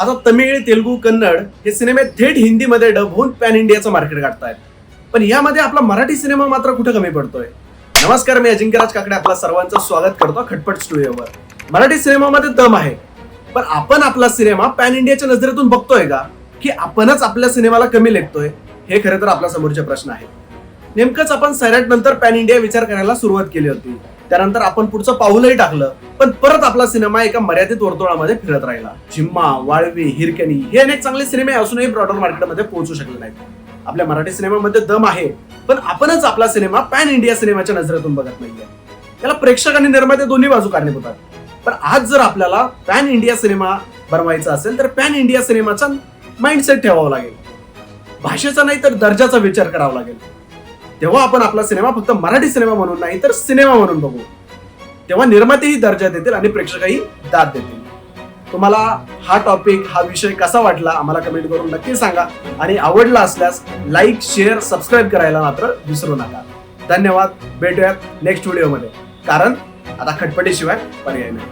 आता तमिळ, तेलुगू, कन्नड हे सिनेमे थेट हिंदीमध्ये डब होऊन पॅन इंडियाचं मार्केट गाठतायत. पण यामध्ये आपला मराठी सिनेमा मात्र कुठं कमी पडतोय? नमस्कार, मी अजिंक्यराज काकडे आपल्या सर्वांचं स्वागत करतो खटपट स्टुडिओवर. मराठी सिनेमामध्ये दम आहे, पण आपण आपला सिनेमा पॅन इंडियाच्या नजरेतून बघतोय का, की आपणच आपल्या सिनेमाला कमी लेखतोय? हे खरं तर आपल्या समोरचे प्रश्न आहे. नेमकंच आपण सैराट नंतर पॅन इंडिया विचार करायला सुरुवात केली होती. त्यानंतर आपण पुढचं पाऊलही टाकलं, पण परत आपला सिनेमा एका मर्यादित वर्तुळामध्ये फिरत राहिला. झिम्मा, वाळवी, हिरकणी हे अनेक चांगले सिनेमे असूनही ब्रॉडर मार्केटमध्ये पोहोचू शकले नाहीत. आपल्या मराठी सिनेमामध्ये दम आहे, पण आपणच आपला सिनेमा पॅन इंडिया सिनेमाच्या नजरेतून बघत नाहीये. याला प्रेक्षक आणि निर्माते दोन्ही बाजू कारणीभूत आहेत. पण आज जर आपल्याला पॅन इंडिया सिनेमा बनवायचा असेल तर पॅन इंडिया सिनेमाचा माइंडसेट ठेवावा लागेल. भाषेचा नाही तर दर्जाचा विचार करावा लागेल. तेव्हा आपण आपला सिनेमा फक्त मराठी सिनेमा म्हणून नाही तर सिनेमा म्हणून बघू. तेव्हा निर्मातेही दर्जा देतील आणि प्रेक्षकही दाद देतील. तुम्हाला हा टॉपिक, हा विषय कसा वाटला आम्हाला कमेंट करून नक्की सांगा. आणि आवडला असल्यास लाईक, शेअर, सबस्क्राईब करायला मात्र विसरू नका. धन्यवाद. भेटूयात नेक्स्ट व्हिडिओमध्ये, कारण आता खटपटीशिवाय पर्याय नाही.